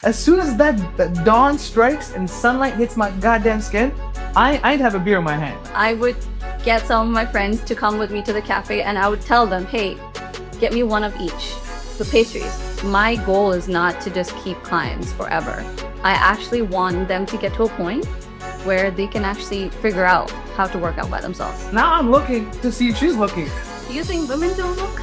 As soon as that dawn strikes and sunlight hits my goddamn skin, I'd have a beer in my hand. I would get some of my friends to come with me to the cafe and I would tell them, hey, get me one of each. The pastries. My goal is not to just keep clients forever. I actually want them to get to a point where they can actually figure out how to work out by themselves. Now I'm looking to see if she's looking. Do you think women don't look?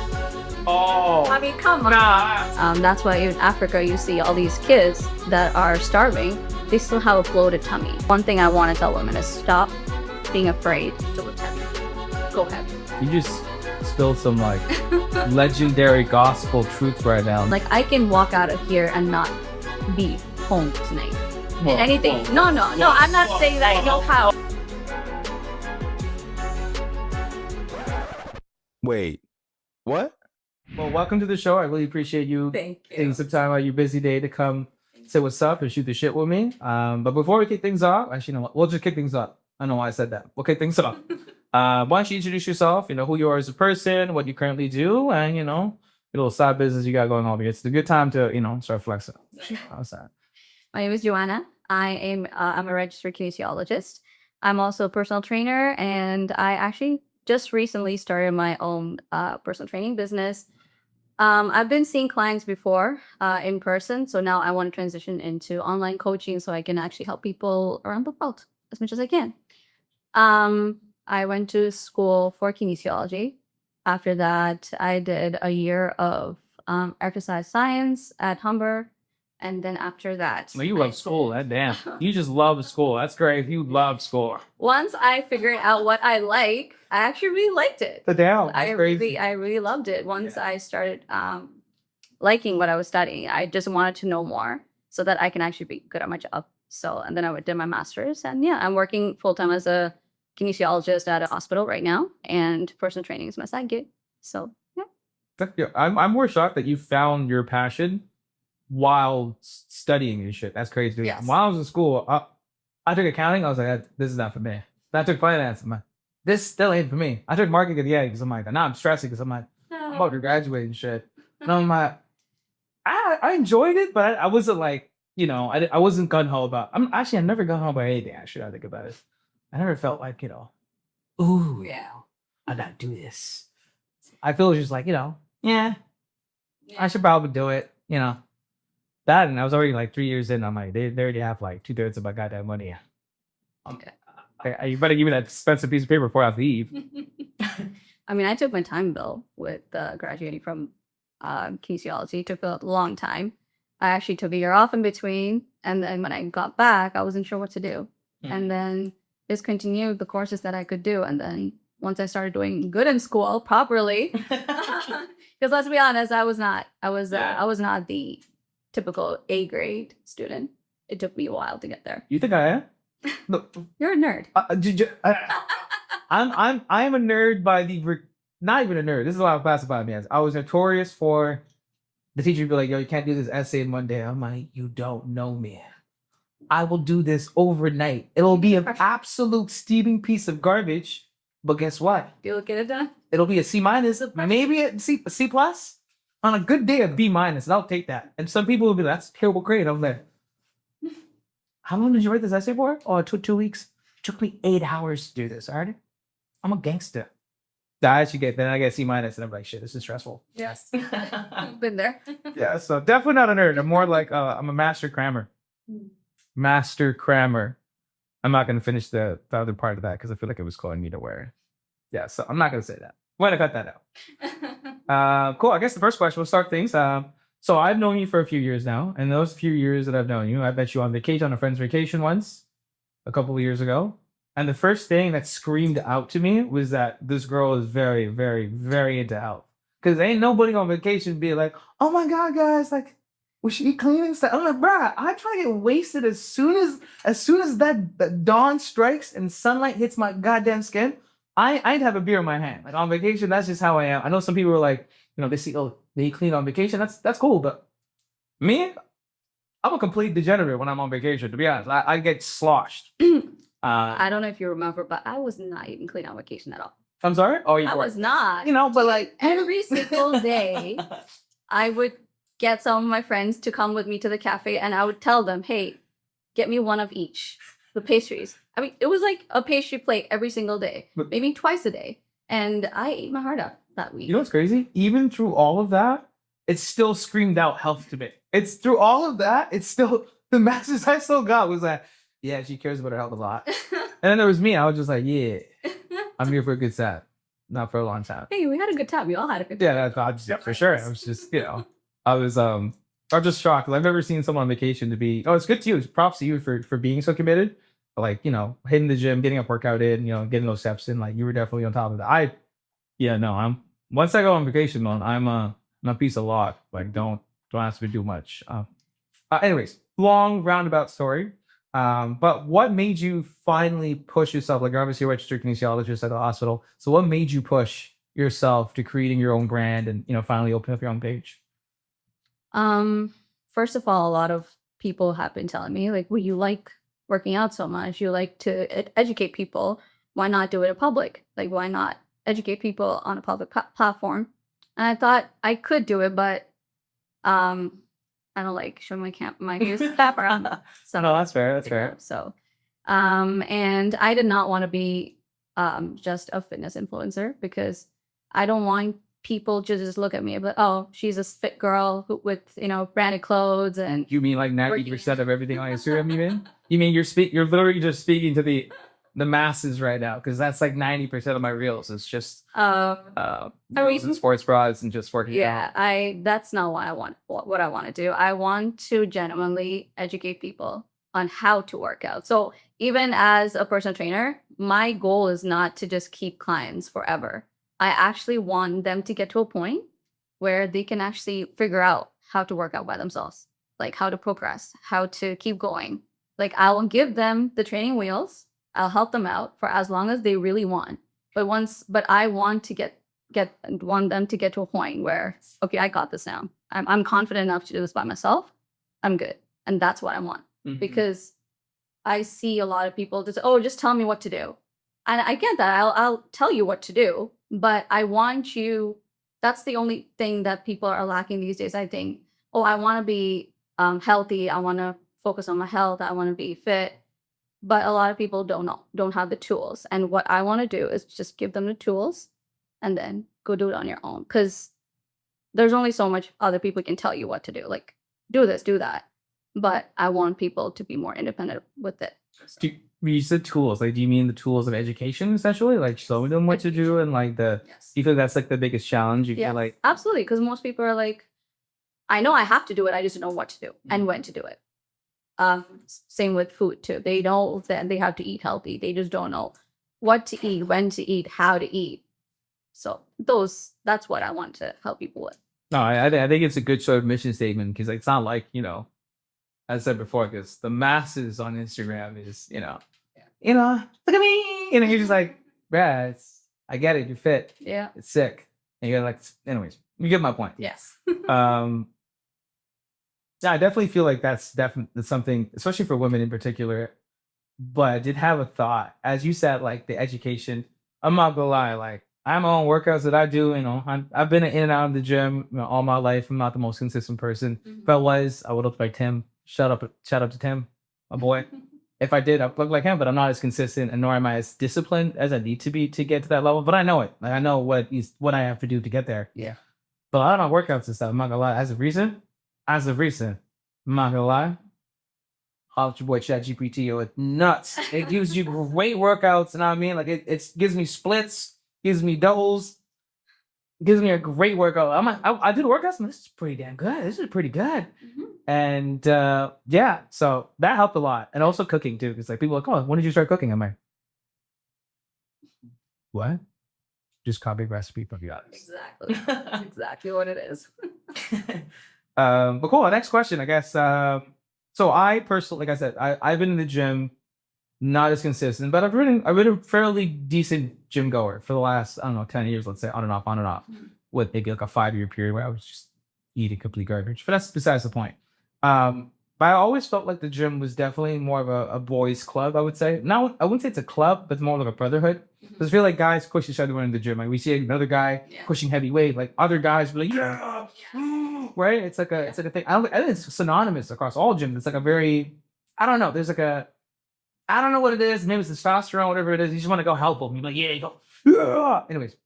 Oh. I mean, come on. Nah. That's why in Africa you see all these kids that are starving. They still have a bloated tummy. One thing I want to tell women is stop being afraid to lift heavy. Go heavy. You just spilled some like legendary gospel truth right now. Like I can walk out of here and not be home tonight. Anything. No, I'm not saying that. No how. Wait, what? Well, welcome to the show. I really appreciate you taking some time out of your busy day to come say what's up and shoot the shit with me. But before we kick things off, actually, you know what? We'll just kick things off. I don't know why I said that. We'll kick things off. Why don't you introduce yourself? You know, who you are as a person, what you currently do, and, you know, your little side business you got going on. It's a good time to, you know, start flexing. How's that? My name is Joana. I'm a registered kinesiologist. I'm also a personal trainer, and I actually just recently started my own personal training business. I've been seeing clients before in person, so now I want to transition into online coaching so I can actually help people around the world as much as I can. I went to school for kinesiology. After that, I did a year of exercise science at Humber. And then after that... Well, you love school. That damn. You just love school. That's great. You love school. Once I figured out what I like, I actually really liked it. The damn. I really loved it. Once I started liking what I was studying, I just wanted to know more so that I can actually be good at my job. So, and then I did my master's. And yeah, I'm working full-time as a kinesiologist at a hospital right now. And personal training is my side gig. So, yeah. I'm more shocked that you found your passion while studying and shit. That's crazy. Yes. While I was in school, I took accounting. I was like, this is not for me. Then I took finance. I'm like, this still ain't for me. I took marketing at the end because I'm like, now I'm stressing because I'm like, I'm about to graduate and shit. And I'm like, I enjoyed it, but I wasn't like, you know, I wasn't gung-ho about, I never gung-ho about anything, actually, I think about it. I never felt like, you know, ooh, yeah, I gotta do this. I feel just like, you know, yeah, I should probably do it, you know. That, and I was already like 3 years in. I'm like, they already have like 2/3 of my goddamn money. You better give me that expensive piece of paper before I leave. I mean, I took my time though with graduating from kinesiology. It took a long time. I actually took a year off in between, and then when I got back, I wasn't sure what to do. And then just continued the courses that I could do. And then once I started doing good in school properly, because let's be honest, I was not the typical A grade student. It took me a while to get there. You think I am? No. You're a nerd. I'm a nerd by not even a nerd. This is what I classify me as. I was notorious for the teacher would be like, yo, you can't do this essay in one day. I'm like, you don't know me. I will do this overnight. It'll be an absolute steaming piece of garbage. But guess what? You'll get it done. It'll be a C-, maybe a C+. On a good day, a B-, and I'll take that. And some people will be like, that's a terrible grade. I'm like, how long did you write this essay for? Oh, it took 2 weeks. It took me 8 hours to do this, all right? I'm a gangster. Then I get C-, and I'm like, shit, this is stressful. Yes. Been there. Yeah, so definitely not a nerd. I'm more like, I'm a master crammer. Master crammer. I'm not going to finish the other part of that because I feel like it was calling me to wear. Yeah, so I'm not going to say that. I'm going to cut that out. Cool. I guess the first question, we'll start things. So I've known you for a few years now. And those few years that I've known you, I bet you on a friend's vacation once, a couple of years ago. And the first thing that screamed out to me was that this girl is very, very, very into health. Because ain't nobody on vacation be like, oh my God, guys, like, we should eat clean and stuff. I'm like, bruh, I try to get wasted as soon as that dawn strikes and sunlight hits my goddamn skin. I'd have a beer in my hand. Like on vacation, that's just how I am. I know some people are like, you know, they eat clean on vacation. That's cool, but me, I'm a complete degenerate when I'm on vacation. To be honest, I get sloshed. I don't know if you remember, but I was not eating clean on vacation at all. I'm sorry. Oh, I was not. You know, but like every single day, I would get some of my friends to come with me to the cafe, and I would tell them, hey, get me one of each. The pastries. I mean, it was like a pastry plate every single day, But- maybe twice a day. And I ate my heart out that week. You know what's crazy? Even through all of that, it still screamed out health to me. It's through all of that, it's still the message I still got was that, yeah, she cares about her health a lot. And then there was me. I was just like, yeah, I'm here for a good time, not for a long time. Hey, we had a good time. We all had a good time. Yeah, for sure. I was just, I was just shocked. I've never seen someone on vacation to be. Oh, it's good to you. Props to you for being so committed. Like, hitting the gym, getting a workout in, getting those steps in. Like, you were definitely on top of that. I'm once I go on vacation, man, I'm a piece of lot. Like, don't ask me to do much. Anyways, long roundabout story. But what made you finally push yourself? Like, you're obviously a registered kinesiologist at the hospital. So what made you push yourself to creating your own brand and, finally open up your own page? First of all, a lot of people have been telling me, like, well, you like working out so much, you like to educate people. Why not do it in public? Like, why not educate people on a public platform? And I thought I could do it, but I don't like showing my camera. So No, that's fair. That's fair. So, and I did not want to be just a fitness influencer because I don't want people to just look at me, but oh, she's a fit girl with branded clothes and. You mean like 90% of everything on Instagram? You mean you're literally just speaking to the masses right now, because that's like 90% of my reels. It's just reels and sports bras and just working out. That's not what I want. What I want to do. I want to genuinely educate people on how to work out. So even as a personal trainer, my goal is not to just keep clients forever. I actually want them to get to a point where they can actually figure out how to work out by themselves, like how to progress, how to keep going. Like, I will give them the training wheels. I'll help them out for as long as they really want. But I want to want them to get to a point where, okay, I got this now. I'm confident enough to do this by myself. I'm good. And that's what I want. Mhm. Because I see a lot of people just tell me what to do. And I get that. I'll tell you what to do, but I want you. That's the only thing that people are lacking these days, I think. Oh, I want to be healthy. I want to focus on my health. I want to be fit. But a lot of people don't have the tools. And what I want to do is just give them the tools and then go do it on your own. Because there's only so much other people can tell you what to do. Like, do this, do that. But I want people to be more independent with it. So. You said tools. Like, do you mean the tools of education, essentially? Like showing them what to do and like Yes. do you feel that's like the biggest challenge? You Yeah, feel like absolutely. Because most people are like, I know I have to do it. I just don't know what to do and when to do it. Same with food too. They know that they have to eat healthy. They just don't know what to eat, when to eat, how to eat. So that's what I want to help people with. no, I think it's a good sort of mission statement, because it's not like, as I said before, because the masses on Instagram is, look at me. You're just like, yeah, I get it. You're fit. Yeah. It's sick. And you're like, anyways, you get my point. Yes. Yeah, I definitely feel like that's definitely something, especially for women in particular. But I did have a thought, as you said, like the education. I'm not gonna lie, like I have my own workouts that I do. I've been in and out of the gym all my life. I'm not the most consistent person. Mhm. If I was, I would look like Tim. Shout out to Tim, my boy. If I did, I'd look like him, but I'm not as consistent, and nor am I as disciplined as I need to be to get to that level. But I know it. Like, I know what I have to do to get there. Yeah. But a lot of my workouts and stuff, I'm not gonna lie. As of recent, I'm not gonna lie. Holla at your boy ChatGPT, yo, it's nuts. It gives you great workouts, and I mean, like it gives me splits, gives me doubles, gives me a great workout. I do the workouts, and this is pretty damn good. This is pretty good. Mhm. And yeah, so that helped a lot. And also cooking too, because like people are like, oh, when did you start cooking? I'm like, what? Just copy a recipe from the others. Exactly. That's exactly what it is. But cool. Next question, I guess. So I personally, like I said, I've been in the gym, not as consistent, but I've been a fairly decent gym goer for the last, I don't know, 10 years, let's say, on and off, Mhm. with maybe like a 5-year period where I was just eating complete garbage. But that's besides the point. But I always felt like the gym was definitely more of a boys' club, I would say. Now, I wouldn't say it's a club, but it's more like a brotherhood. Because I feel like guys push each other in the gym. Like we see another guy Yeah. pushing heavy weight, like other guys be like, yeah, right? It's like a thing. I think it's synonymous across all gyms. It's like a very, I don't know. There's like a, I don't know what it is. Maybe it's testosterone, whatever it is. You just want to go help them. You're like, yeah, you go. "Yeah." Anyways,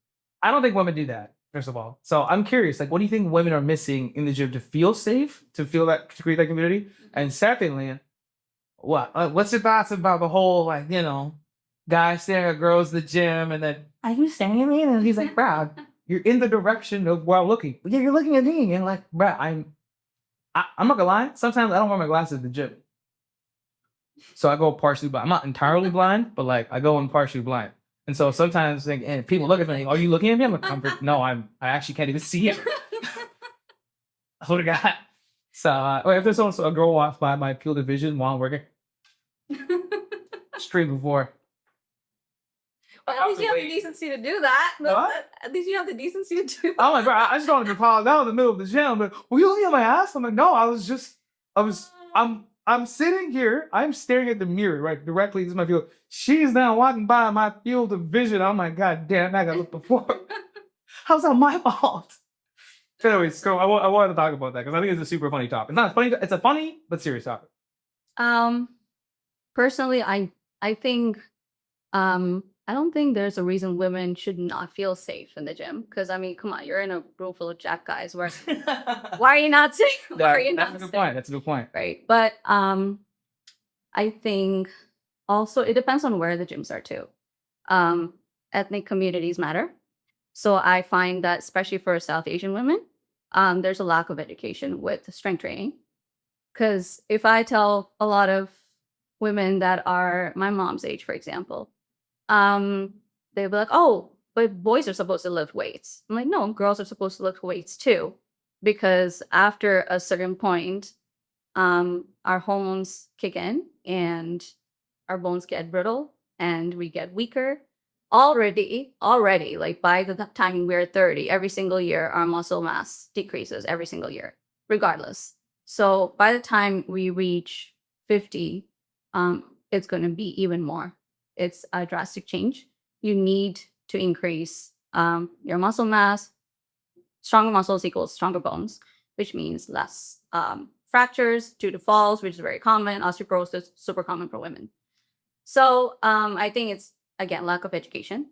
I don't think women do that. First of all, so I'm curious. Like, what do you think women are missing in the gym to feel safe, to feel that, to create that community? And secondly, what's your thoughts about the whole, like, guys staring at girls in the gym, and then, are you staring at me? And he's like, bro, you're in the direction of where I'm looking. Yeah, you're looking at me, and like, bro, I'm not gonna lie. Sometimes I don't wear my glasses at the gym, so I go partially blind. I'm not entirely blind, but like I go in partially blind. And so sometimes, like, and people look at me, are you looking at me? I'm like, no, I actually can't even see it. I swear to God. So if there's also a girl walks by my field of vision while I'm working, straight before. Well, at least you have the decency to do that. What? At least you have the decency to do that. I'm like, bro, I just wanted to fall down in the middle of the gym. But were you looking at my ass? I'm like, no, I'm sitting here. I'm staring at the mirror, right, directly. This is my field. She's now walking by my field of vision. I'm like, God damn, I gotta look before. How's that my fault? Anyways, so I wanted to talk about that because I think it's a super funny topic. It's not funny. It's a funny but serious topic. Personally, I think I don't think there's a reason women should not feel safe in the gym. Because I mean, come on, you're in a room full of jack guys. Why are you not safe? Why are you not That's a good safe? point. That's a good point. Right. But I think also it depends on where the gyms are too. Ethnic communities matter. So I find that especially for South Asian women, there's a lack of education with strength training. Because if I tell a lot of women that are my mom's age, for example, they'll be like, oh, but boys are supposed to lift weights. I'm like, no, girls are supposed to lift weights too. Because after a certain point, our hormones kick in and our bones get brittle and we get weaker. Already, like by the time we're 30, every single year, our muscle mass decreases every single year, regardless. So by the time we reach 50, it's going to be even more. It's a drastic change. You need to increase your muscle mass. Stronger muscles equals stronger bones, which means less fractures due to falls, which is very common. Osteoporosis, super common for women. So I think it's, again, lack of education.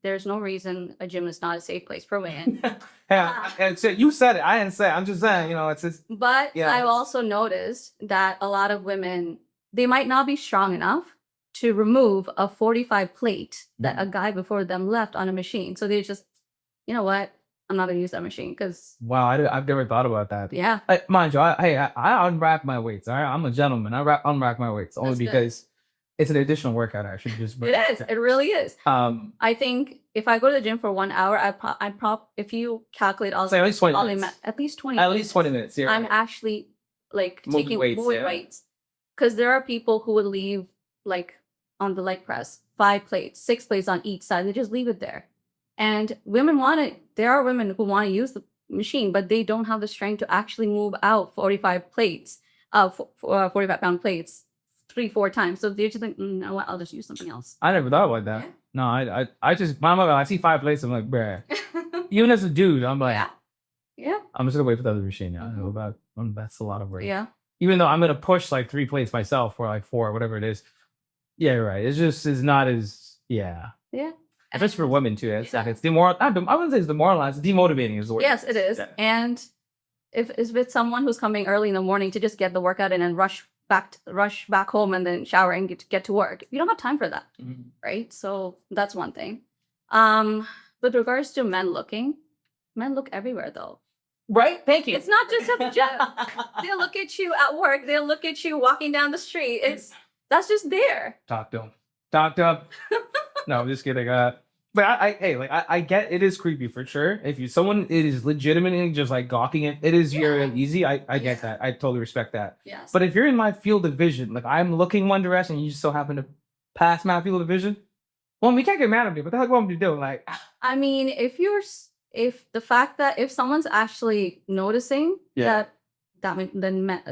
There's no reason a gym is not a safe place for women. Yeah, and so you said it. I didn't say it. I'm just saying, it's just. But Yeah. I've also noticed that a lot of women, they might not be strong enough to remove a 45 plate that a guy before them left on a machine. So they just, you know what? I'm not going to use that machine because. Wow, I've never thought about that. Yeah. Mind you, I unwrap my weights. All right, I'm a gentleman. I unwrap my weights only That's good. because it's an additional workout. I should just. It is. It really is. I think if I go to the gym for 1 hour, if you calculate all Say at least 20 minutes. at least 20 At minutes, least 20 minutes. Yeah. I'm actually like Moving taking weights, moving yeah. weights. Because there are people who would leave like on the leg press 5 plates, 6 plates on each side. They just leave it there. And there are women who want to use the machine, but they don't have the strength to actually move out 45 plates, 45-pound plates 3-4 times. So they're just like, no, I'll just use something else. I never thought about that. Yeah. No, I just, I see 5 plates. I'm like, bruh. Even as a dude, I'm like, Yeah. I'm just gonna wait for the other machine now. I know about that's a lot of work. Yeah. Even though I'm gonna push like 3 plates myself or like 4, whatever it is. Yeah, you're right. It's just is not as Yeah. Especially for women too. It's I wouldn't say it's demoralizing. Demotivating is the word. Yes, it is. Yeah. And if it's with someone who's coming early in the morning to just get the workout in and rush back home and then shower and get to work, you don't have time for that, right? So that's one thing. With regards to men look everywhere though. Right? Thank you. It's not just at the gym. They'll look at you at work. They'll look at you walking down the street. That's just there. Talked to him. No, I'm just kidding. But I get it is creepy for sure. If someone is legitimately just like gawking it is very easy. I get that. I totally respect that. Yes. But if you're in my field of vision, like I'm looking one direction and you just so happen to pass my field of vision, well, we can't get mad at me. What the heck want me to do? Like, I mean, if someone's actually noticing then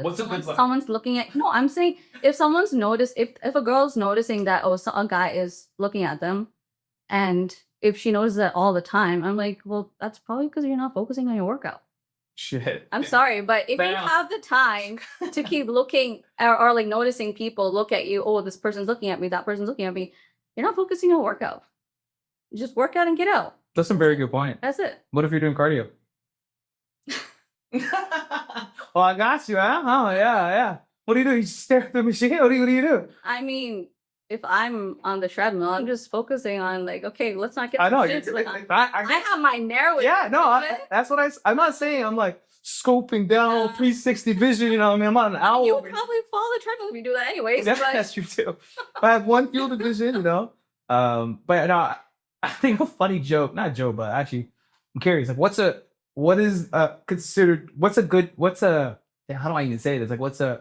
What's a good sign? someone's looking at. No, I'm saying if someone's noticed, if a girl's noticing that a guy is looking at them, and if she notices that all the time, I'm like, well, that's probably because you're not focusing on your workout. Shit. I'm sorry, but if you Bam. have the time to keep looking or like noticing people look at you, oh, this person's looking at me, that person's looking at me, you're not focusing on workout. You just work out and get out. That's a very good point. That's it. What if you're doing cardio? Well, I got you, huh? Oh, yeah. What do you do? You just stare at the machine? What do you do? I mean, if I'm on the treadmill, I'm just focusing on like, okay, let's not get I know. too shit. I I have my narrow. yeah, no, that's what I'm not saying I'm like scoping down 360 vision, you know what I mean? I'm not an owl. You would probably fall the treadmill if you do that anyways. Yeah, but that's true too. I have one field of vision, you know. But no, I think a funny joke, not joke, but actually, I'm curious. Like, what's a how do I even say this? Like, what's a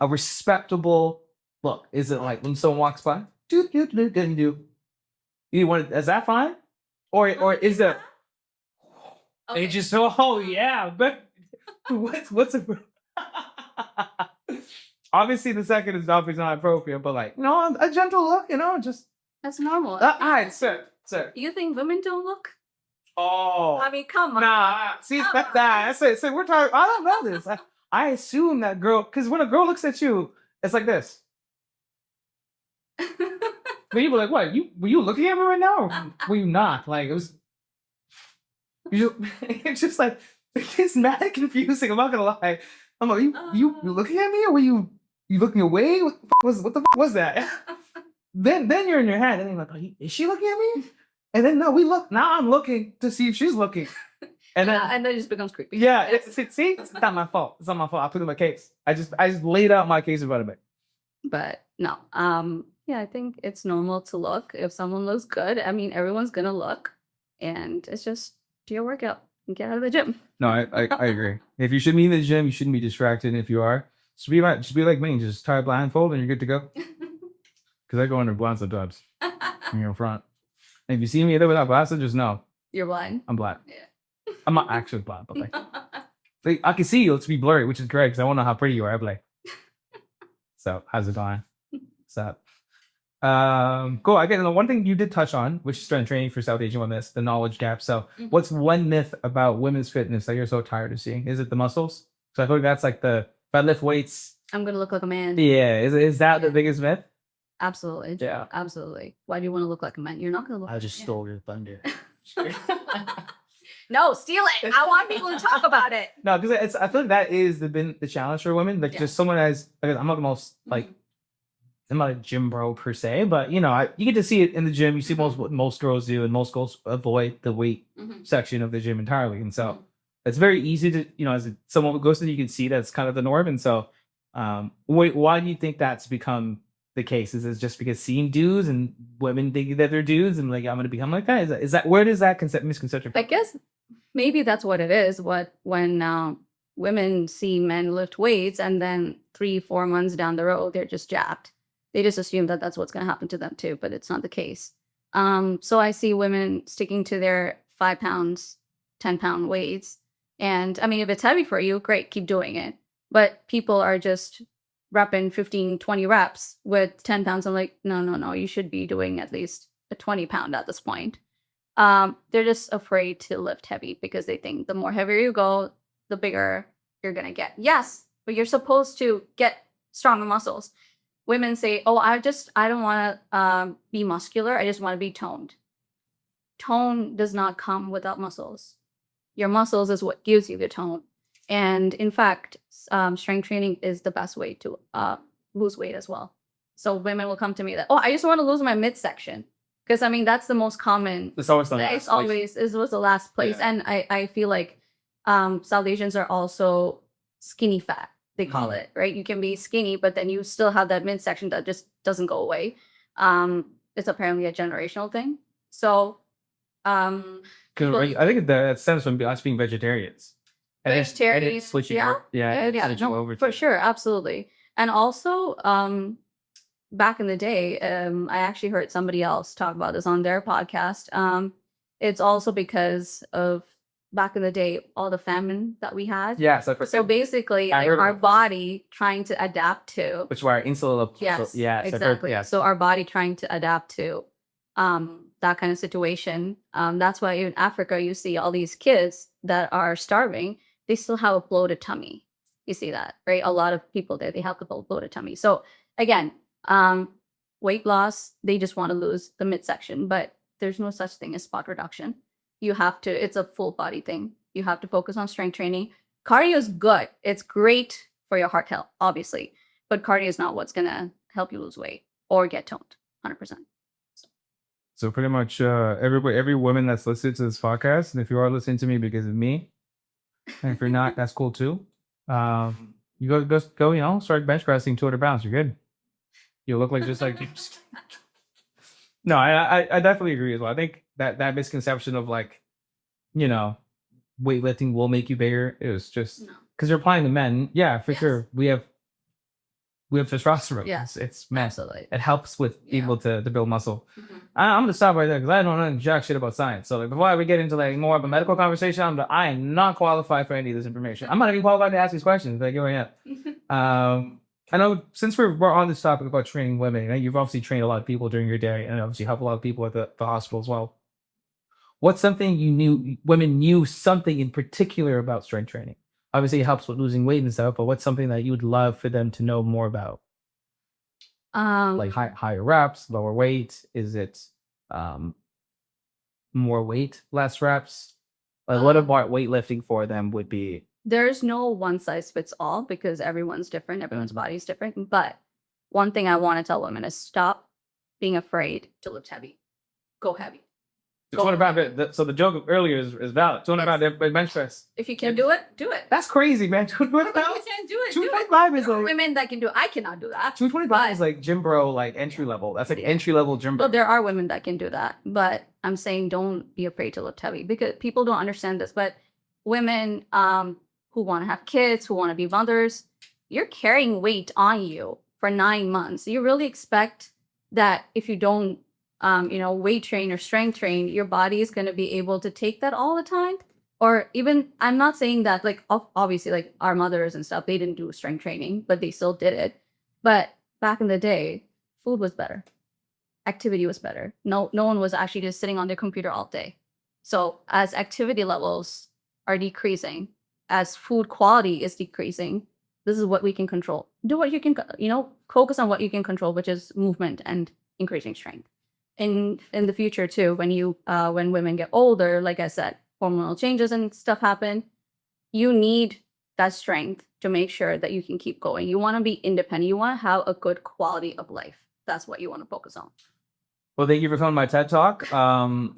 respectable look? Is it like when someone walks by, do? You want? Is that fine? Or is it? Okay. They just yeah, but what's a obviously the second is obviously not appropriate, but like no, a gentle look, you know, just That's normal. all right, sir. You think women don't look? Oh, I mean, come on. nah. See, that's it. So we're talking. I don't know this. I assume that girl, because when a girl looks at you, it's like this. But you were like, what? Were you looking at me right now? Or were you not? Like it was. It's just like it's mad confusing. I'm not gonna lie. I'm like, you looking at me or were you looking away? What the f- was that? then you're in your head and then you're like, is she looking at me? And then no, we look. Now I'm looking to see if she's looking. And then it just becomes creepy. yeah, see, it's not my fault. It's not my fault. I put in my case. I just laid out my case in front of me. But no, yeah, I think it's normal to look. If someone looks good, I mean, everyone's gonna look, and it's just do your workout and get out of the gym. No, I agree. If you should be in the gym, you shouldn't be distracted. And if you are, just be like me. Just tie a blindfold and you're good to go. Because I go under blind sometimes. And you're in front. And if you see me either without glasses, just know You're blind. I'm blind. Yeah. I'm not actually blind, but like I can see you. It's be blurry, which is great because I want to know how pretty you are. I'm like, so how's it going? What's up? Cool. Again, the one thing you did touch on, which is strength training for South Asian women, the knowledge gap. So, what's one myth about women's fitness that you're so tired of seeing? Is it the muscles? So I feel like that's like if I lift weights, I'm gonna look like a man. yeah. Is that the biggest myth? Absolutely. Yeah. Absolutely. Why do you want to look like a man? You're not gonna look. I just stole your thunder. No, steal it. I want people to talk about it. No, because I feel like that is been the challenge for women. Like just someone as I'm not the most like. I'm not a gym bro per se, but you know, you get to see it in the gym. You see what most girls do, and most girls avoid the weight section of the gym entirely. And so it's very easy to, you know, as someone who goes to, you can see that's kind of the norm. And so, why do you think that's become the case? Is it just because seeing dudes and women thinking that they're dudes and like I'm going to become like that? Is that where does that misconception? I guess maybe that's what it is. When women see men lift weights and then 3-4 months down the road they're just jacked. They just assume that that's what's going to happen to them too, but it's not the case. So I see women sticking to their 5 pounds, 10-pound weights. And I mean, if it's heavy for you, great, keep doing it. But people are just repping 15, 20 reps with 10 pounds. I'm like, no, you should be doing at least a 20-pound at this point. They're just afraid to lift heavy because they think the more heavier you go, the bigger you're going to get. Yes, but you're supposed to get stronger muscles. Women say, oh, I don't want to be muscular. I just want to be toned. Tone does not come without muscles. Your muscles is what gives you the tone. And in fact, strength training is the best way to lose weight as well. So women will come to me that, oh, I just want to lose my midsection. Because I mean, that's the most common. It's always the last place. It was the last place. Yeah. And I feel like South Asians are also skinny fat. They call it, right? You can be skinny, but then you still have that midsection that just doesn't go away. It's apparently a generational thing. So, I think that stems from us being vegetarians. Vegetarians, switching over for sure, absolutely. And also, back in the day, I actually heard somebody else talk about this on their podcast. It's also because of back in the day, all the famine that we had. Yeah. So basically, like our body trying to adapt to. Which why our insulin. Yes. Yeah. Exactly. So our body trying to adapt to that that kind of situation. That's why in Africa, you see all these kids that are starving, they still have a bloated tummy. You see that, right? A lot of people there, they have the bloated tummy. So again, weight loss, they just want to lose the midsection, but there's no such thing as spot reduction. You have to, it's a full body thing. You have to focus on strength training. Cardio is good. It's great for your heart health, obviously, but cardio is not what's going to help you lose weight or get toned 100%. So pretty much every woman that's listening to this podcast, and if you are listening to me because of me, and if you're not, that's cool too. You go, you know, start bench pressing 200 pounds. You're good. You look like just like. No, I definitely agree as well. I think that misconception of like, you know, weightlifting will make you bigger. It was just because you're applying to men. Yeah, for sure. We have testosterone. Yes, it's absolutely. It helps with people to build muscle. I'm gonna stop right there because I don't know jack shit about science. So like before we get into like more of a medical conversation, I am not qualified for any of this information. I'm not even qualified to ask these questions. Like here I am. I know since we're on this topic about training women, right, you've obviously trained a lot of people during your day and obviously help a lot of people at the hospital as well. What's something women knew something in particular about strength training? Obviously it helps with losing weight and stuff, but what's something that you would love for them to know more about? Like higher reps, lower weight? Is it more weight, less reps? Like what about weightlifting for them would be? There's no one size fits all because everyone's different. Everyone's body is different. But one thing I want to tell women is stop being afraid to lift heavy. Go heavy. 200 pound. So the joke earlier is valid. 200 pound bench press. If you can do it, do it. That's crazy, man. 200 pounds. If you can do it, 225 is like women that can do it. I cannot do that. 225 is like gym bro, like entry level. That's like entry level gym bro. Well, there are women that can do that, but I'm saying don't be afraid to lift heavy because people don't understand this. But women who want to have kids, who want to be mothers, you're carrying weight on you for 9 months. You really expect that if you don't weight train or strength train, your body is going to be able to take that all the time. Or even, I'm not saying that like, obviously like our mothers and stuff, they didn't do strength training, but they still did it. But back in the day, food was better. Activity was better. No one was actually just sitting on their computer all day. So as activity levels are decreasing, as food quality is decreasing, this is what we can control. Do what you can, focus on what you can control, which is movement and increasing strength. In the future too, when women get older, like I said, hormonal changes and stuff happen, you need that strength to make sure that you can keep going. You want to be independent. You want to have a good quality of life. That's what you want to focus on. Well, thank you for coming to my TED Talk. No,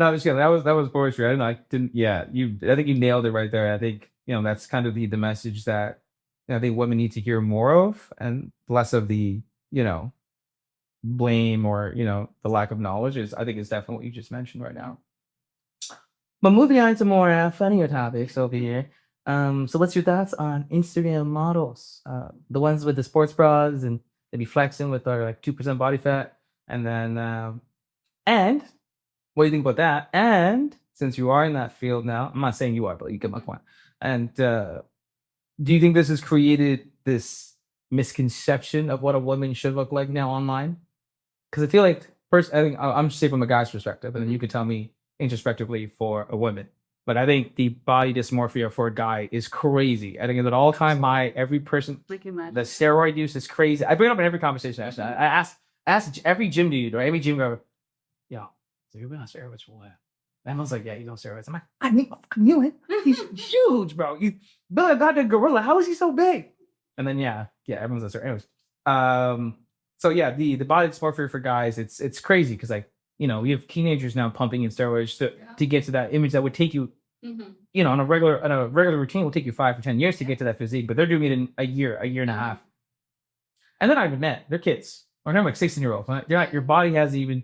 I'm just kidding. That was poetry. I think you nailed it right there. I think, that's kind of the message that I think women need to hear more of and less of the, blame or, the lack of knowledge I think is definitely what you just mentioned right now. But moving on to more funnier topics over here. So what's your thoughts on Instagram models? The ones with the sports bras and they be flexing with their like 2% body fat. And then, and what do you think about that? And since you are in that field now, I'm not saying you are, but you get my point. And do you think this has created this misconception of what a woman should look like now online? Because I feel like first, I think I'm just saying from a guy's perspective, and then you can tell me introspectively for a woman. But I think the body dysmorphia for a guy is crazy. I think it's an all-time high. Every person, the steroid use is crazy. I bring it up in every conversation. Actually, I ask every gym dude or every gym girl, yo, so you've been on steroids for what? And I was like, yeah, he's on steroids. I'm like, I knew it. He's huge, bro. He's Billy goddamn gorilla. How is he so big? And then yeah, everyone's on steroids. Anyways, so yeah, the body dysmorphia for guys, it's crazy because like we have teenagers now pumping in steroids to get to that image that would take you, on a regular routine will take you 5 or 10 years to get to that physique, but they're doing it in a year and a half. And then I've met they're kids. Or they're like 16-year-olds. Your body hasn't even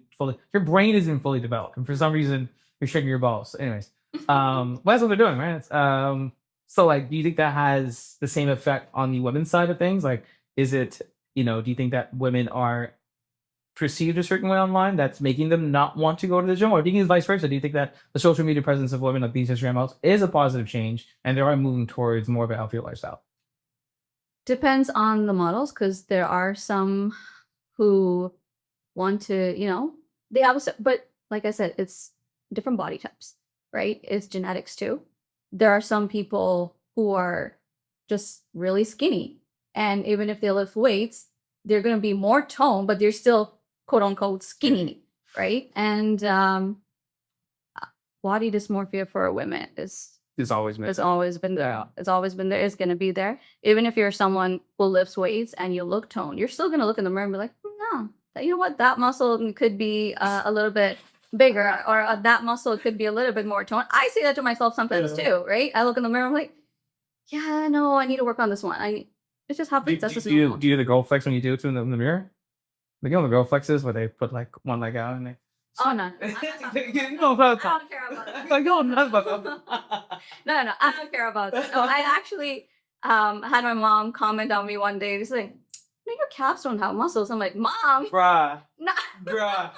your brain isn't fully developed, and for some reason you're shaking your balls. Anyways, well, that's what they're doing, right? So like, do you think that has the same effect on the women's side of things? Like, is it, do you think that women are perceived a certain way online that's making them not want to go to the gym, or do you think it's vice versa? Do you think that the social media presence of women like these Instagram models is a positive change, and they are moving towards more of a healthier lifestyle? Depends on the models, because there are some who want to, They have, but like I said, it's different body types, right? It's genetics too. There are some people who are just really skinny, and even if they lift weights, they're going to be more toned, but they're still quote unquote skinny, right? And body dysmorphia for women It's always been. has always been there. It's always been there. It's going to be there. Even if you're someone who lifts weights and you look toned, you're still going to look in the mirror and be like, no, you know what? That muscle could be a little bit bigger, or that muscle could be a little bit more toned. I say that to myself sometimes too, right? I look in the mirror, I'm like, yeah, no, I need to work on this one. It just happens. That's just normal. Do you do the girl flex when you do it in the mirror? Like, you know the girl flexes where they put like one leg out and they. Oh no, You know what I I'm don't care about that. like, no, not about that. No, I don't care about that. No, I actually had my mom comment on me one day. She's like, no, your calves don't have muscles. I'm like, Mom, Bruh, no. bruh,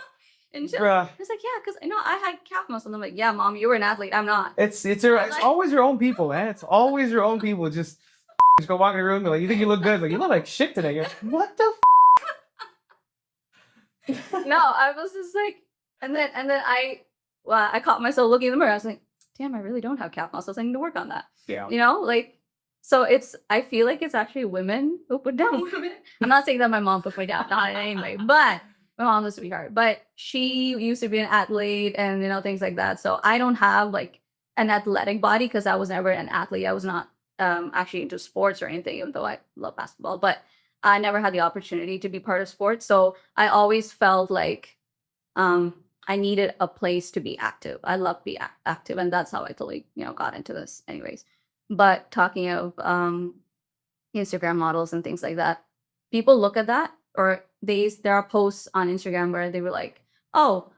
And she bruh. was like, yeah, because I had calf muscles. I'm like, yeah, Mom, you were an athlete. I'm not. It's like- always your own people, man. It's always your own people. Just go walk in the room and be like, you think you look good? Like, you look like shit today. You're like, what the No, I was just like, and then I caught myself looking in the mirror. I was like, damn, I really don't have calf muscles. I need to work on that. Yeah. You know, like, so I feel like it's actually women who put down women. I'm not saying that my mom put me down, not in any way, but my mom's a sweetheart. But she used to be an athlete and, things like that. So I don't have like an athletic body because I was never an athlete. I was not actually into sports or anything, even though I love basketball, but I never had the opportunity to be part of sports. So I always felt like I needed a place to be active. I love being active, and that's how I totally, got into this anyways. But talking of Instagram models and things like that, people look at that, or there are posts on Instagram where they were like, oh,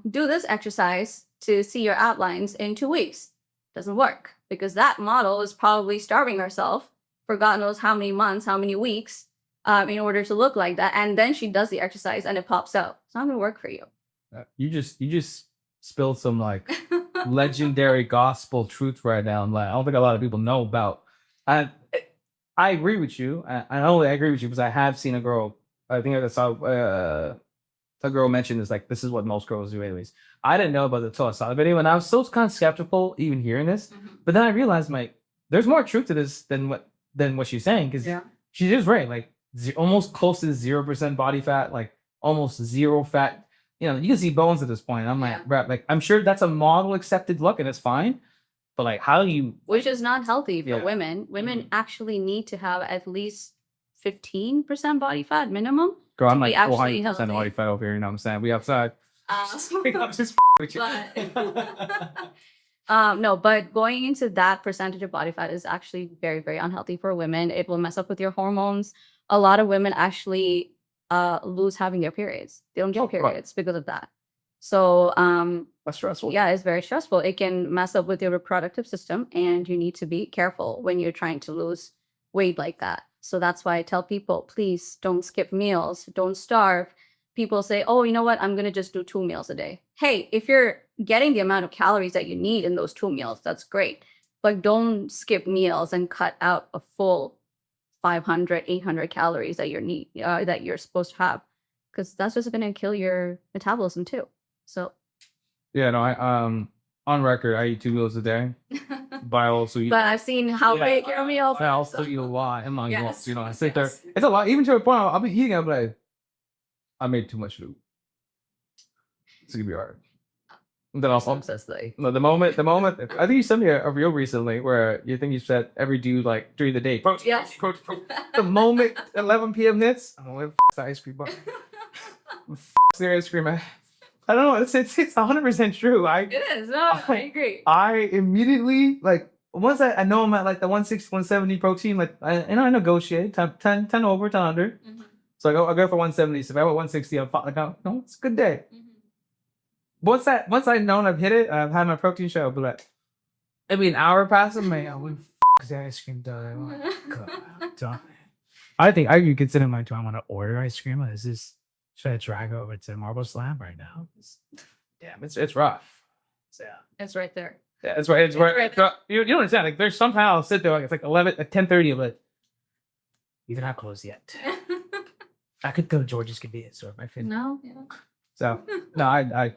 do this exercise to see your outlines in 2 weeks. Doesn't work, because that model is probably starving herself for God knows how many months, how many weeks, in order to look like that. And then she does the exercise and it pops out. It's not going to work for you. You just spilled some like legendary gospel truth right now. Like, I don't think a lot of people know about. I agree with you. I only agree with you because I have seen a girl. I think I saw a girl mention this. Like, this is what most girls do, anyways. I didn't know about it until I saw the video, and I was still kind of skeptical even hearing this. Mm-hmm. But then I realized, like, there's more truth to this than what she's saying, because she's just right. Like, almost close to 0% body fat, like almost zero fat. You can see bones at this point. I'm like, bro, like, I'm sure that's a model accepted look and it's fine. But like, how do you? Which is not healthy for women. Women actually need to have at least 15% body fat minimum. Girl, I'm like 400% 400% body fat over here. You know what I'm saying? We outside. I'm just with you. No, but going into that percentage of body fat is actually very, very unhealthy for women. It will mess up with your hormones. A lot of women actually lose having their periods. They don't get periods because of that. So that's stressful. Yeah, it's very stressful. It can mess up with your reproductive system, and you need to be careful when you're trying to lose weight like that. So that's why I tell people, please don't skip meals, don't starve. People say, oh, you know what? I'm going to just do 2 meals a day. Hey, if you're getting the amount of calories that you need in those 2 meals, that's great. But don't skip meals and cut out a full 500, 800 calories that that you're supposed to have, because that's just going to kill your metabolism too. So. Yeah, no, I on record, I eat 2 meals a day, but I also eat. But I've seen how big your meals. I also eat a lot. I'm not Yes. I sit there. It's a lot, even to a point I'll be eating. I'm like, I made too much food. It's gonna be hard. And then also, no, the moment, I think you sent me a reel recently where you think you said every dude like during the day. Protein, Yes. protein. The moment 11 p.m. hits, I'm like, the ice cream bar. The ice cream. I don't know. It's 100% true. It is. No, I agree. I immediately, like, once I know I'm at like the 160, 170 protein, like, I negotiate 10 over, 10 under. Mm-hmm. So I go for 170. So if I have 160, I'm like, no, it's a good day. Mm-hmm. Once I know I've hit it, I've had my protein shake, I'll be like, maybe an hour passes, man. What the is that ice cream done? Oh, God. I think I could consider do I want to order ice cream? Or should I drag over to Marble Slam right now? Damn, it's rough. So, yeah. It's right there. Yeah, it's right. It's right. You don't understand. Like, there's somehow I'll sit there, like, it's like 10:30, but even not closed yet. I could go to George's convenience store if I fit. No. Yeah. So no, I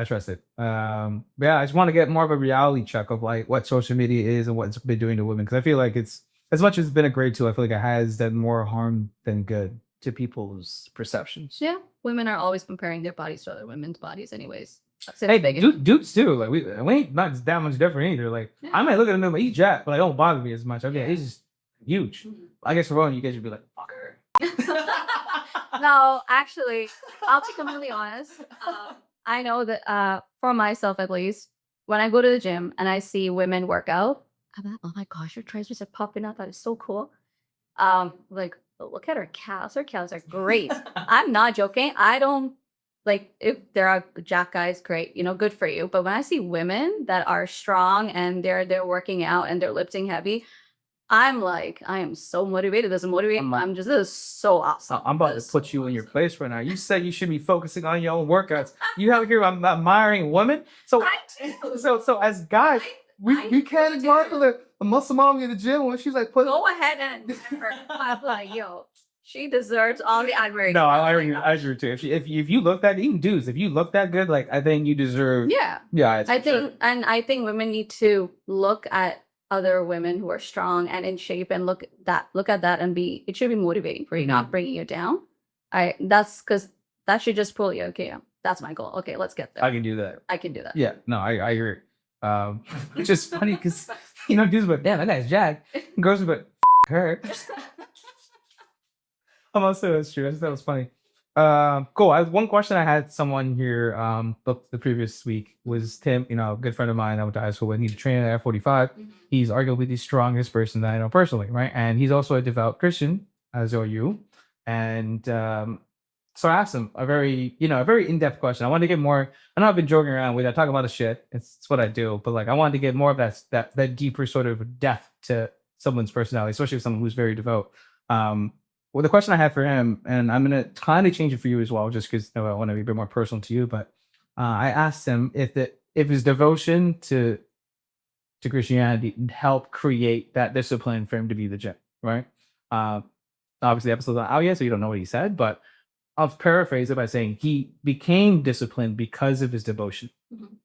trust it. But yeah, I just want to get more of a reality check of like what social media is and what it's been doing to women, because I feel like it's, as much as it's been a great tool, I feel like it has done more harm than good to people's perceptions. Yeah, women are always comparing their bodies to other women's bodies, anyways. That's Hey, big. dudes too. Like we ain't not that much different either. Like Yeah. I might look at him and he's jacked, but it don't bother me as much. Okay, he's just huge. I guess for one, you guys would be like, fuck her. No, actually, I'll be completely honest. I know that for myself at least, when I go to the gym and I see women work out, I'm like, oh my gosh, her triceps are popping out. That is so cool. Like, look at her calves. Her calves are great. I'm not joking. I don't like if there are jack guys, great, good for you. But when I see women that are strong and they're working out and they're lifting heavy, I'm like, I am so motivated. This is motivating. This is so awesome. I'm about to put you in your place right now. You said you should be focusing on your own workouts. You out here admiring women. So as guys, we can't admire the muscle mom in the gym when she's like, go ahead and admire her. I'm like, yo, she deserves all the admiration. No, I agree too. If you look that, even dudes, if you look that good, like I think you deserve. Yeah. I think women need to look at other women who are strong and in shape and look at that and it should be motivating for you, not bringing you down. That's because that should just pull you. Okay, yeah, that's my goal. Okay, let's get there. I can do that. I can do that. Yeah, no, I agree. It's just funny because dudes but damn, that guy's jacked. Girls but her. I'm also that's true. That was funny. Cool. One question I had someone here the previous week was Tim, a good friend of mine I went to high school with. He's a trainer at 45. He's arguably the strongest person that I know personally, right? And he's also a devout Christian, as are you. And so I asked him a very in-depth question. I wanted to get more. I know I've been joking around with it. I talk about the shit. It's what I do, but like I wanted to get more of that deeper sort of depth to someone's personality, especially with someone who's very devout. Well, the question I had for him, and I'm going to kind of change it for you as well, just because I want to be a bit more personal to you. But I asked him if his devotion to Christianity helped create that discipline for him to be the gym, right? Obviously, the episode's not out yet, so you don't know what he said, but I'll paraphrase it by saying he became disciplined because of his devotion.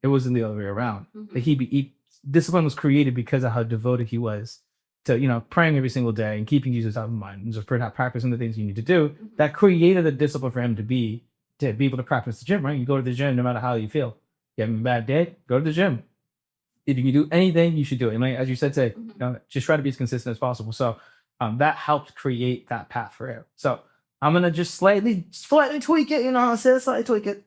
It wasn't the other way around. Discipline was created because of how devoted he was to praying every single day and keeping Jesus out of mind and just practicing the things you need to do. That created a discipline for him to be able to practice the gym, right? You go to the gym no matter how you feel. You have a bad day, go to the gym. If you can do anything, you should do it. And like, as you said today, just try to be as consistent as possible. So that helped create that path for him. So I'm gonna just slightly tweak it. Slightly tweak it.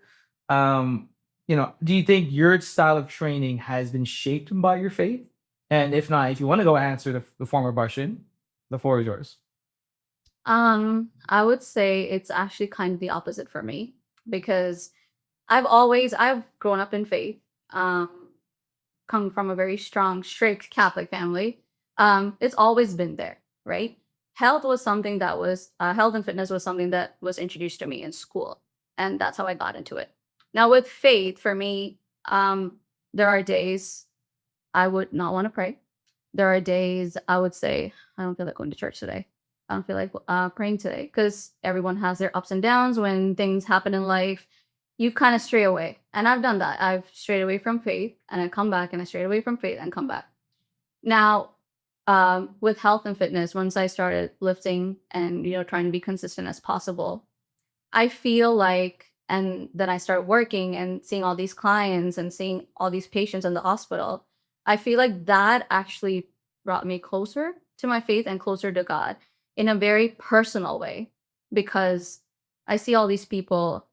Do you think your style of training has been shaped by your faith? And if not, if you want to go answer the former question, the floor is yours. I would say it's actually kind of the opposite for me, because I've grown up in faith, come from a very strong, strict Catholic family. It's always been there, right? Health and fitness was something that was introduced to me in school, and that's how I got into it. Now with faith, for me, there are days I would not want to pray. There are days I would say, I don't feel like going to church today. I don't feel like praying today, because everyone has their ups and downs. When things happen in life, you kind of stray away. And I've done that. I've strayed away from faith and I come back, and I strayed away from faith and come back. Now, with health and fitness, once I started lifting and, trying to be consistent as possible, I feel like, and then I start working and seeing all these clients and seeing all these patients in the hospital, I feel like that actually brought me closer to my faith and closer to God in a very personal way, because I see all these people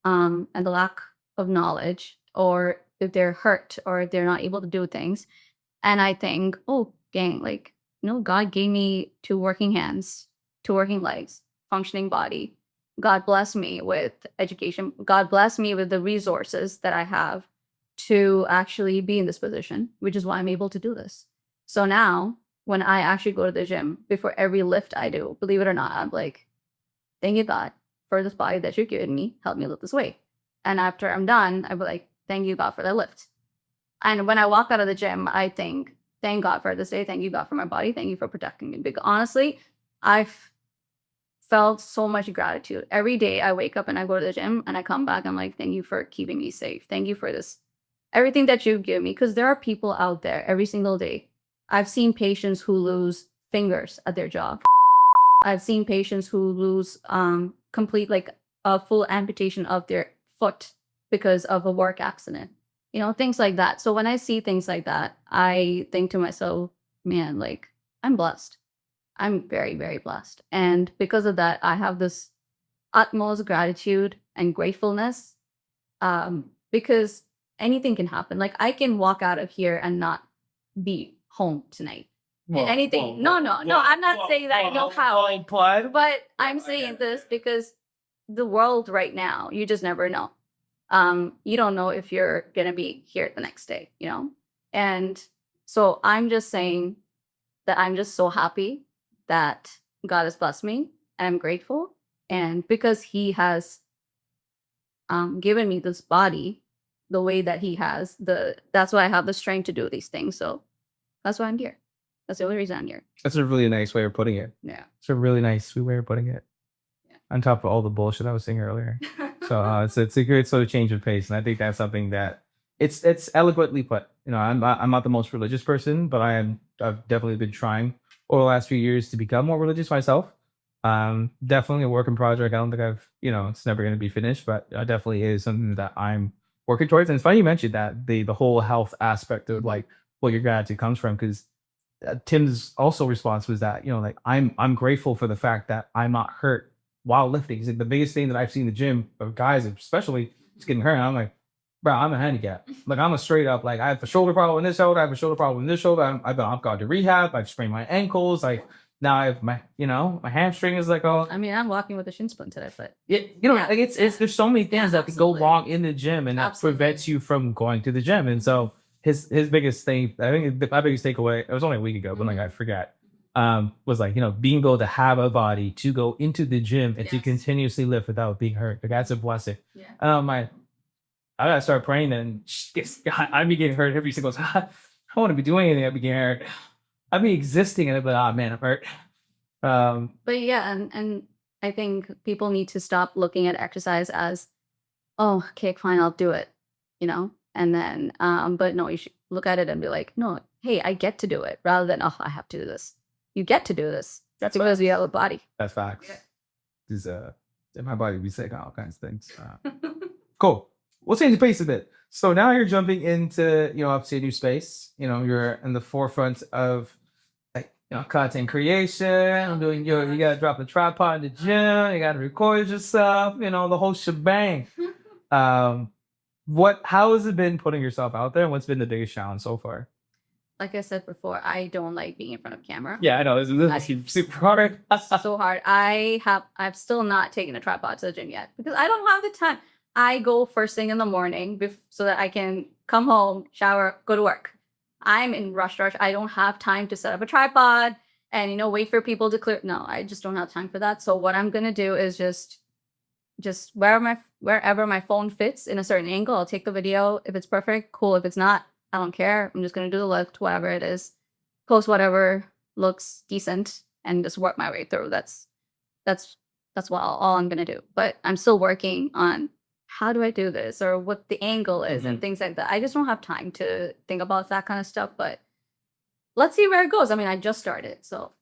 and the lack of knowledge, or if they're hurt or if they're not able to do things. And I think, oh, dang, God gave me 2 working hands, 2 working legs, functioning body. God bless me with education. God bless me with the resources that I have to actually be in this position, which is why I'm able to do this. So now when I actually go to the gym, before every lift I do, believe it or not, I'm like, thank you, God, for this body that you're giving me. Help me lift this weight. And after I'm done, I'll be like, thank you, God, for that lift. And when I walk out of the gym, I think, thank God for this day. Thank you, God, for my body. Thank you for protecting me. Because honestly, I've felt so much gratitude. Every day I wake up and I go to the gym and I come back. I'm like, thank you for keeping me safe. Thank you for this, everything that you've given me. Because there are people out there every single day. I've seen patients who lose fingers at their job. I've seen patients who lose complete, like a full amputation of their foot because of a work accident. You know, things like that. So when I see things like that, I think to myself, man, like, I'm blessed. I'm very, very blessed. And because of that, I have this utmost gratitude and gratefulness, because anything can happen. Like, I can walk out of here and not be home tonight. Anything. No, I'm not saying that. No, how? But I'm saying this because the world right now, you just never know. You don't know if you're going to be here the next day, you know? And so I'm just saying that I'm just so happy that God has blessed me, and I'm grateful. And because he has given me this body the way that he has, that's why I have the strength to do these things. So that's why I'm here. That's the only reason I'm here. That's a really nice way of putting it. Yeah. It's a really nice, sweet way of putting it. Yeah. On top of all the bullshit I was saying earlier. So it's a good sort of change of pace, and I think that's something that it's eloquently put. You know, I'm not the most religious person, but I've definitely been trying over the last few years to become more religious myself. Definitely a work in project. I don't think it's never going to be finished, but it definitely is something that I'm working towards. And it's funny you mentioned that the whole health aspect of like what your gratitude comes from, because Tim's also response was that, like I'm grateful for the fact that I'm not hurt while lifting. He's like, the biggest thing that I've seen in the gym of guys, especially, is getting hurt. And I'm like, bro, I'm a handicap. Like, I'm a straight up, like, I have a shoulder problem in this shoulder. I have a shoulder problem in this shoulder. I've gone to rehab. I've sprained my ankles. Like, now I have my hamstring is like, oh. I mean, I'm walking with a shin splint today, but like it's there's so many things that can go wrong in the gym, and that prevents you from going to the gym. And so his biggest thing, I think my biggest takeaway, it was only a week ago, but like I forgot, was like, being able to have a body to go into the gym and to continuously lift without being hurt. Like, that's a blessing. Yeah. I gotta start praying, and I'd be getting hurt every single time. I want to be doing anything. I'd be getting hurt. I'd be existing, and I'd be like, oh man, I'm hurt. But yeah, and I think people need to stop looking at exercise as, oh, okay, fine, I'll do it, and then, but no, you should look at it and be like, no, hey, I get to do it, rather than, oh, I have to do this. You get to do this. That's because you have a body. That's facts. Yeah. My body would be sick on all kinds of things. Cool. We'll change the pace a bit. So now you're jumping into, obviously a new space. You're in the forefront of, content creation. I'm doing, you got to drop the tripod in the gym. You got to record yourself, the whole shebang. How has it been putting yourself out there, and what's been the biggest challenge so far? Like I said before, I don't like being in front of camera. Yeah, I know. This is super hard. So hard. I've still not taken a tripod to the gym yet because I don't have the time. I go first thing in the morning so that I can come home, shower, go to work. I'm in rush. I don't have time to set up a tripod and, wait for people to clear. No, I just don't have time for that. So what I'm going to do is just wherever my phone fits in a certain angle, I'll take the video. If it's perfect, cool. If it's not, I don't care. I'm just going to do the lift, whatever it is, post whatever looks decent, and just work my way through. That's all I'm going to do. But I'm still working on how do I do this, or what the angle is, and things like that. I just don't have time to think about that kind of stuff, but let's see where it goes. I mean, I just started, so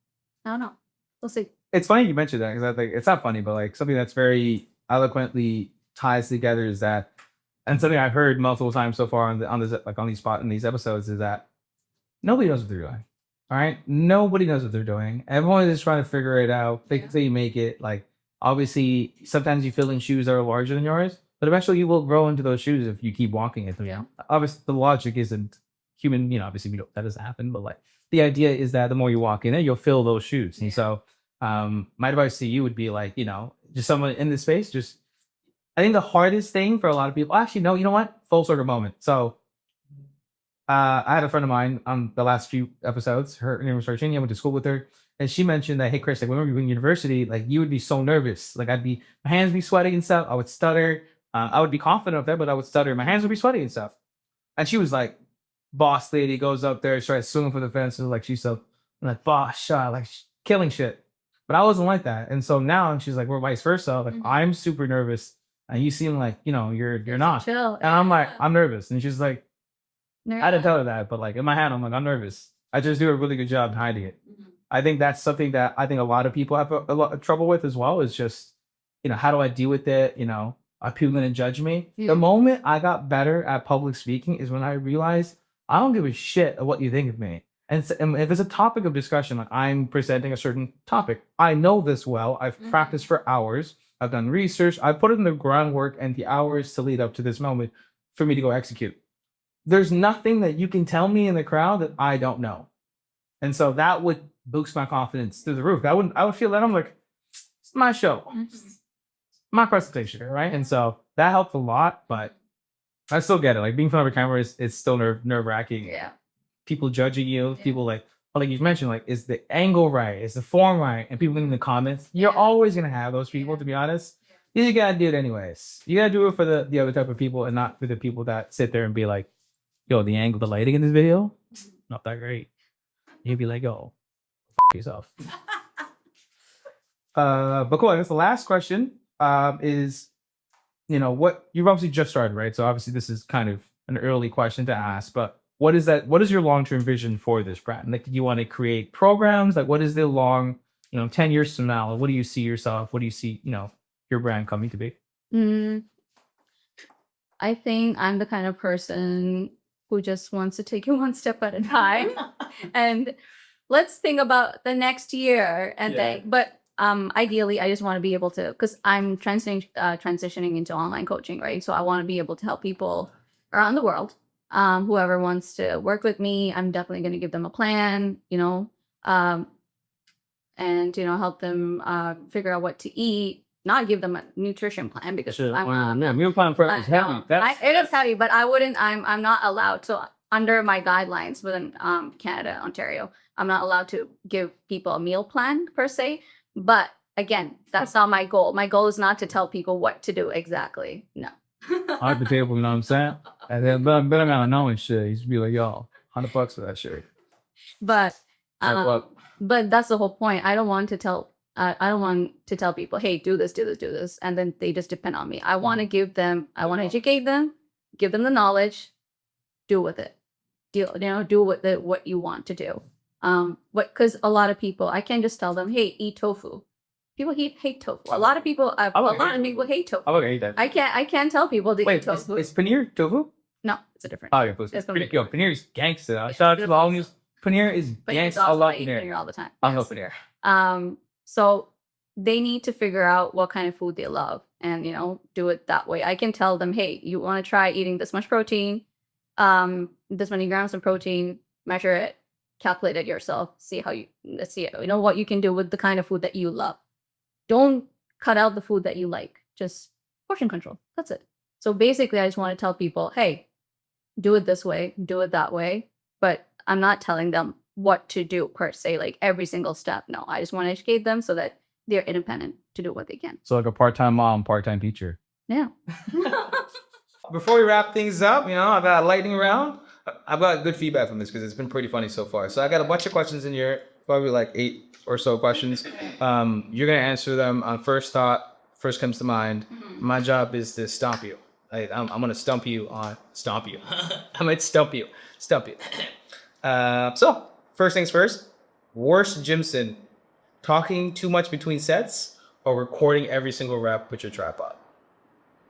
I don't know. We'll see. It's funny you mentioned that, because I think it's not funny, but like something that's very eloquently ties together is that, and something I've heard multiple times so far in these episodes, is that nobody knows what they're doing. All right, nobody knows what they're doing. Everyone is trying to figure it out. Fake until you make it. Like, obviously, sometimes you fill in shoes that are larger than yours, but eventually you will grow into those shoes if you keep walking in them. Yeah. Obviously, the logic isn't human. Obviously, that doesn't happen. But like, the idea is that the more you walk in there, you'll fill those shoes. And so, my advice to you would be like, just someone in this space, I think the hardest thing for a lot of people, actually, no, you know what? Full circle moment. So, I had a friend of mine on the last few episodes. Her name was Virginia. I went to school with her. And she mentioned that, hey, Chris, like when we were in university, like you would be so nervous. Like my hands would be sweating and stuff. I would stutter. I would be confident up there, but I would stutter. My hands would be sweaty and stuff. And she was like, boss lady, goes up there, starts swinging for the fence. And like, she's so like, boss shot, like killing shit. But I wasn't like that. And so now she's like, we're vice versa. Like I'm super nervous and you seem like, you're not. Chill. And I'm like, I'm nervous. And she's like, Nervous. I didn't tell her that, but like in my head, I'm like, I'm nervous. I just do a really good job hiding it. I think that's something that I think a lot of people have a lot of trouble with as well, is just, how do I deal with it? Are people going to judge me? Yeah. The moment I got better at public speaking is when I realized I don't give a shit of what you think of me. And if it's a topic of discussion, like I'm presenting a certain topic, I know this well. I've practiced for hours. I've done research. I've put in the groundwork and the hours to lead up to this moment for me to go execute. There's nothing that you can tell me in the crowd that I don't know. And so that would boost my confidence through the roof. I would feel that I'm like, it's my show, my presentation, right? And so that helped a lot, but I still get it. Like being in front of a camera is still nerve wracking. Yeah. People judging you, people like you mentioned, like, is the angle right? Is the form right? And people in the comments, you're always gonna have those people, to be honest. You gotta do it anyways. You gotta do it for the other type of people and not for the people that sit there and be like, yo, the angle, the lighting in this video, not that great. You'd be like, yo, f yourself. But cool, I guess the last question is, what you've obviously just started, right? So obviously this is kind of an early question to ask, but what is your long-term vision for this brand? Like, do you want to create programs? Like, what is the long, 10 years from now? What do you see yourself? What do you see, your brand coming to be? I think I'm the kind of person who just wants to take it one step at a time. And let's think about the next year and think, but ideally I just want to be able to, because I'm transitioning into online coaching, right? So I want to be able to help people around the world. Whoever wants to work with me, I'm definitely going to give them a plan, and help them figure out what to eat. Not give them a nutrition plan because meal plan for is heavy. It is heavy, but I wouldn't. I'm not allowed to, under my guidelines within Canada, Ontario. I'm not allowed to give people a meal plan per se. But again, that's not my goal. My goal is not to tell people what to do exactly. No. On the table, you know what I'm saying? And then but I'm not knowing shit. He's be like, yo, $100 for that shit. But that's the whole point. I don't want to tell people, hey, do this, and then they just depend on me. I want to educate them, give them the knowledge, do with it. Do with it what you want to do. Because a lot of people, I can't just tell them, hey, eat tofu. People hate tofu. A lot of people hate tofu. I'm okay, that. I can't tell people to eat tofu. Is paneer tofu? No, it's a different. Oh, yeah, paneer is gangster. Shout out to all news. Paneer is gangster. I love paneer all the time. I love paneer. So they need to figure out what kind of food they love and, do it that way. I can tell them, hey, you want to try eating this much protein, this many grams of protein, measure it, calculate it yourself, see what you can do with the kind of food that you love. Don't cut out the food that you like, just portion control. That's it. So basically, I just want to tell people, hey, do it this way, do it that way. But I'm not telling them what to do per se, like every single step. No, I just want to educate them so that they're independent to do what they can. So like a part-time mom, part-time teacher. Yeah. Before we wrap things up, I've got a lightning round. I've got good feedback from this because it's been pretty funny so far. So I got a bunch of questions in here, probably like 8 or so questions. You're going to answer them on first thought, first comes to mind. My job is to stomp you. I'm going to stump you. I might stump you. So first things first, worst gym sin, talking too much between sets or recording every single rep with your tripod?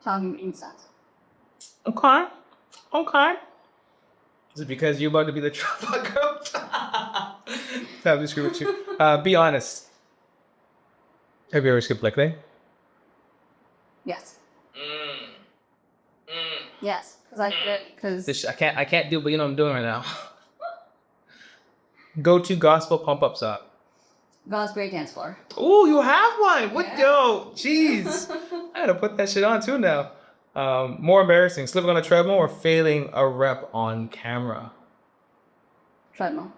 Talking between sets. Okay. Is it because you're about to be the tripod coach? Have to screw with you. Be honest. Have you ever skipped leg day? Yes. Yes, because I did it. Because I can't do, but you know what I'm doing right now. Go to gospel pump up song. God's Great Dance Floor. Oh, you have one. What? Yo, jeez. I gotta put that shit on too now. More embarrassing, slipping on a treadmill or failing a rep on camera? Treadmill.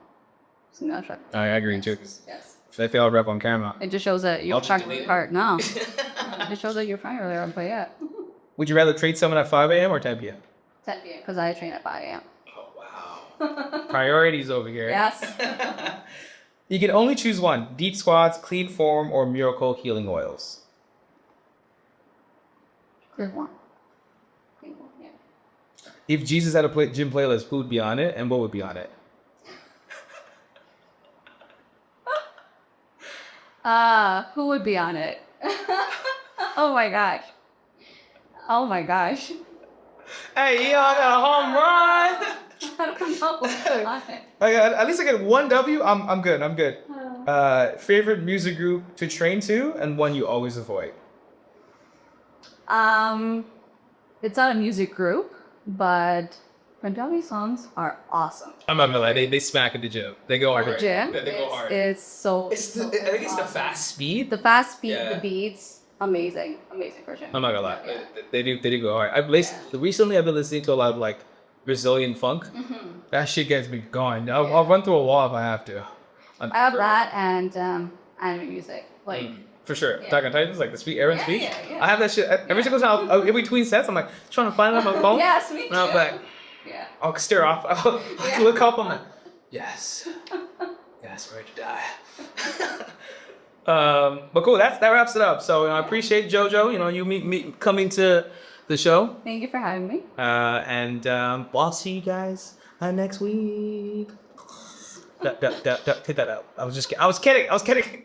I agree too. Yes. If I fail a rep on camera. It just shows that you're trying really hard. No. It shows that you're trying really hard, but yeah. Would you rather treat someone at 5 a.m. or 10 p.m.? 10 p.m. because I train at 5 a.m. Oh, wow. Priorities over here. Yes. You can only choose one: deep squats, clean form, or miracle healing oils. Good one. Good one, yeah. If Jesus had a gym playlist, who would be on it, and what would be on it? Who would be on it? Oh my gosh. Oh my gosh. Hey, y'all got a home run. I don't know who would be on it. At least I get one W. I'm good. I'm good. Favorite music group to train to, and one you always avoid. It's not a music group, but Punjabi songs are awesome. I'm not gonna lie, they smack at the gym. They go hard. Gym, They go hard. it's so. I think it's the fast speed. The fast speed, Yeah. the beats, amazing for gym. I'm not gonna lie, Yeah. they do go hard. Recently I've been listening to a lot of like Brazilian funk. That shit gets me going. I'll run through a wall if I have to. I have that and anime music. Like For sure. Yeah. Attack on Titans, like the speech, Aaron's Yeah, speech. yeah. I have that shit every single time. In between sets, I'm like trying to find it on my phone. yes, me too. And I'm like, Yeah. I'll stare off. I'll look up. I'm like, yes, ready to die. But cool. That wraps it up. So I appreciate JoJo. You me coming to the show. Thank you for having me. And I'll see you guys next week. Take that out. I was kidding.